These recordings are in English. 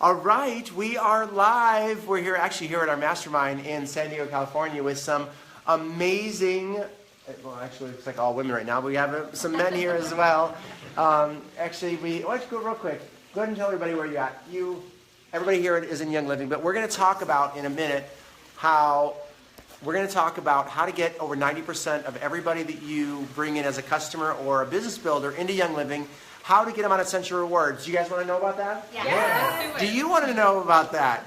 All right, we are live. We're here at our mastermind in San Diego, California with some amazing, well, actually, it looks like all women right now, but we have some men here as well. Why don't you go real quick? Go ahead and tell everybody where you're at. Everybody here is in Young Living, but we're going to talk about in a minute how to get over 90% of everybody that you bring in as a customer or a business builder into Young Living, how to get them on Essential Rewards. Do you guys want to know about that? Yeah. Do you want to know about that?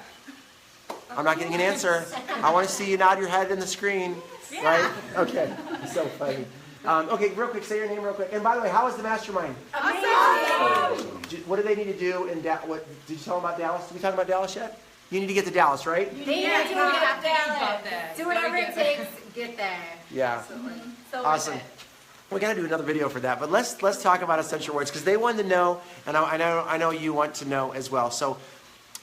I'm not getting an answer. I want to see you nod your head in the screen. Yeah. Right? Okay. So funny. Okay, real quick, say your name real quick. And by the way, how was the mastermind? Awesome. What do they need to do in Dallas? Did you tell them about Dallas? Did we talk about Dallas yet? You need to get to Dallas, right? You need to get to Dallas. Do whatever it takes, get there. Yeah. Absolutely. So awesome. We're gonna do another video for that, but let's talk about Essential Rewards because they wanted to know, and I know you want to know as well. So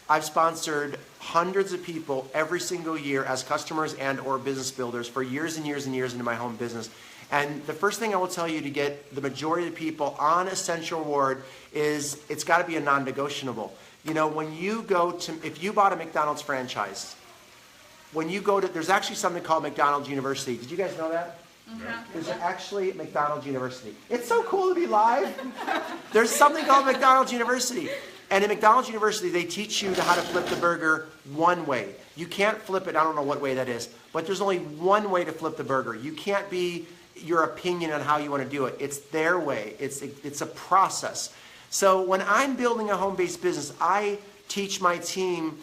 I've sponsored hundreds of people every single year as customers and or business builders for years and years and years into my home business. And the first thing I will tell you to get the majority of the people on Essential Reward is it's got to be a non-negotiable. You know, when you go to, if you bought a McDonald's franchise, when you go to, there's actually something called McDonald's University. Did you guys know that? Mm-hmm. There's actually McDonald's University. It's so cool to be live. There's something called McDonald's University. And in McDonald's University, they teach you how to flip the burger one way. You can't flip it, I don't know what way that is, but there's only one way to flip the burger. You can't be your opinion on how you want to do it. It's their way. It's a process. So when I'm building a home-based business, I teach my team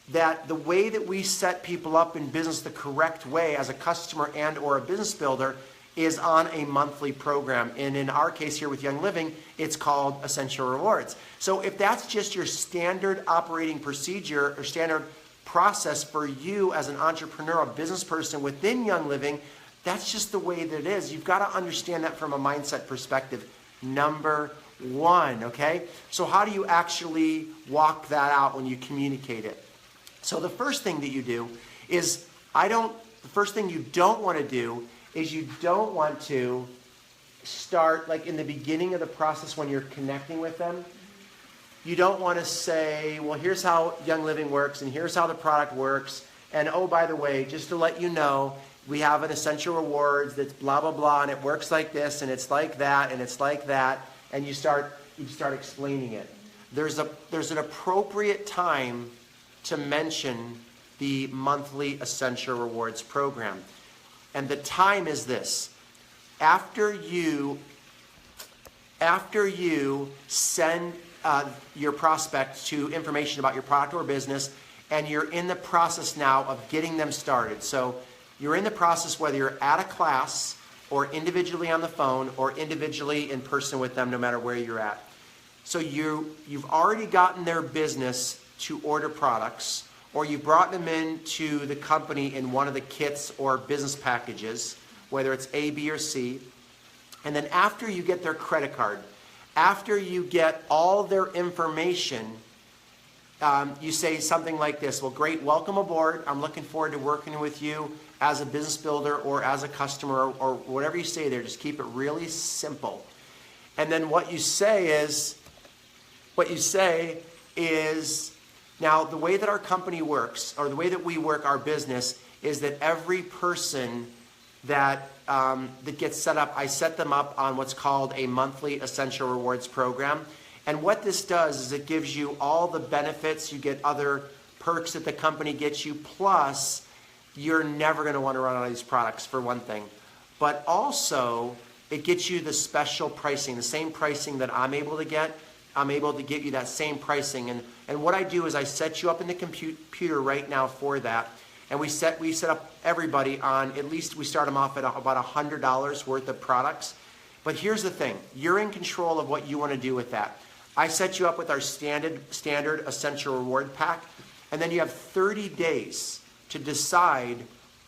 that the way that we set people up in business the correct way as a customer and or a business builder is on a monthly program. And in our case here with Young Living, it's called Essential Rewards. So if that's just your standard operating procedure or standard process for you as an entrepreneur, a business person within Young Living, that's just the way that it is. You've got to understand that from a mindset perspective. Number one, okay? So how do you actually walk that out when you communicate it? So the first thing that you do is, the first thing you don't want to do is you don't want to start like in the beginning of the process when you're connecting with them. You don't want to say, well, here's how Young Living works and here's how the product works. And oh, by the way, just to let you know, we have an Essential Rewards that's blah, blah, blah, and it works like this and it's like that and it's like that. And you start explaining it. There's an appropriate time to mention the monthly Essential Rewards program. And the time is this. After you send your prospect to information about your product or business, and you're in the process now of getting them started. So you're in the process whether you're at a class or individually on the phone or individually in person with them, no matter where you're at. So you've already gotten their business to order products, or you brought them into the company in one of the kits or business packages, whether it's A, B, or C. And then after you get their credit card, after you get all their information, you say something like this: well, great, welcome aboard. I'm looking forward to working with you as a business builder or as a customer, or whatever you say there. Just keep it really simple. And then what you say is, now the way that our company works, or the way that we work our business, is that every person that gets set up, I set them up on what's called a monthly Essential Rewards program. And what this does is it gives you all the benefits. You get other perks that the company gets you, plus you're never going to want to run out of these products, for one thing. But also, it gets you the special pricing, the same pricing that I'm able to get. I'm able to get you that same pricing. And what I do is I set you up in the computer right now for that. And we set up everybody on, at least we start them off at about $100 worth of products. But here's the thing. You're in control of what you want to do with that. I set you up with our standard Essential Reward pack. And then you have 30 days to decide,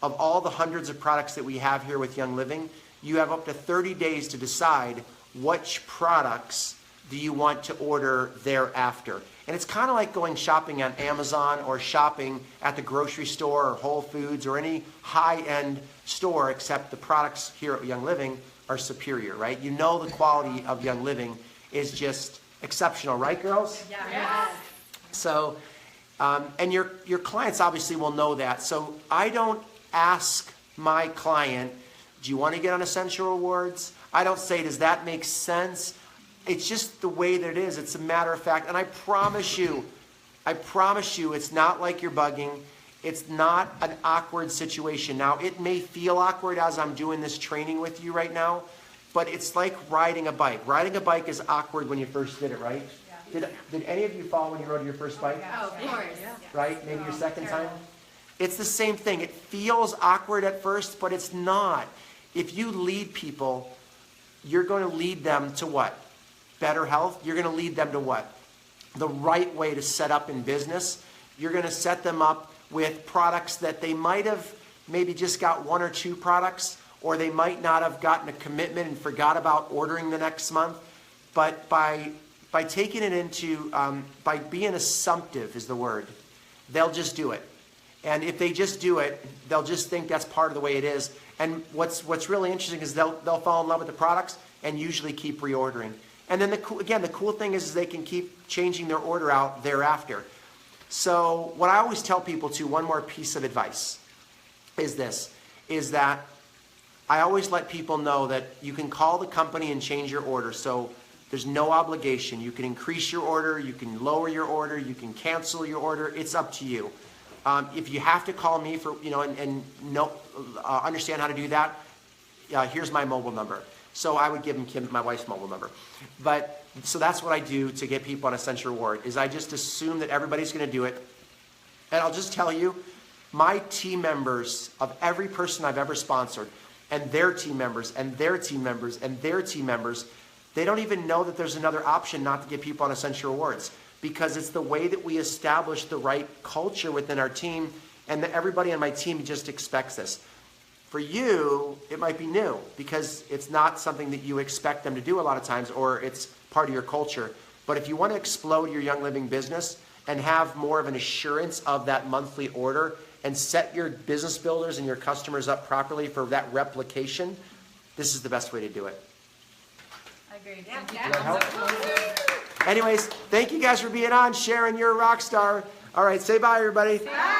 of all the hundreds of products that we have here with Young Living, you have up to 30 days to decide which products do you want to order thereafter. And it's kind of like going shopping on Amazon or shopping at the grocery store or Whole Foods or any high-end store, except the products here at Young Living are superior, right? You know the quality of Young Living is just exceptional, right, girls? Yeah. Yes. So, and your clients obviously will know that. So I don't ask my client, do you want to get on Essential Rewards? I don't say, does that make sense? It's just the way that it is. It's a matter of fact. And I promise you, it's not like you're bugging. It's not an awkward situation. Now, it may feel awkward as I'm doing this training with you right now, but it's like riding a bike. Riding a bike is awkward when you first did it, right? Yeah. Did any of you fall when you rode your first bike? Oh, of course. Right? Maybe your second time? It's the same thing. It feels awkward at first, but it's not. If you lead people, you're going to lead them to what? Better health? You're going to lead them to what? The right way to set up in business. You're going to set them up with products that they might have maybe just got 1 or 2 products, or they might not have gotten a commitment and forgot about ordering the next month. But by taking it into, by being assumptive is the word, they'll just do it. And if they just do it, they'll just think that's part of the way it is. And what's really interesting is they'll fall in love with the products and usually keep reordering. And then the cool thing is they can keep changing their order out thereafter. So what I always tell people too, one more piece of advice is this, is that I always let people know that you can call the company and change your order. So there's no obligation. You can increase your order, you can lower your order, you can cancel your order. It's up to you. If you have to call me for, and understand how to do that, here's my mobile number. So I would give them Kim, my wife's mobile number. But so that's what I do to get people on Essential Reward, is I just assume that everybody's going to do it. And I'll just tell you, my team members of every person I've ever sponsored, and their team members, and their team members, and their team members, they don't even know that there's another option not to get people on Essential Rewards, because it's the way that we establish the right culture within our team, and that everybody on my team just expects this. For you, it might be new because it's not something that you expect them to do a lot of times, or it's part of your culture. But if you want to explode your Young Living business and have more of an assurance of that monthly order and set your business builders and your customers up properly for that replication, this is the best way to do it. Agreed. Anyways, thank you guys for being on. Sharon, you're a rock star. All right, say bye, everybody. Bye.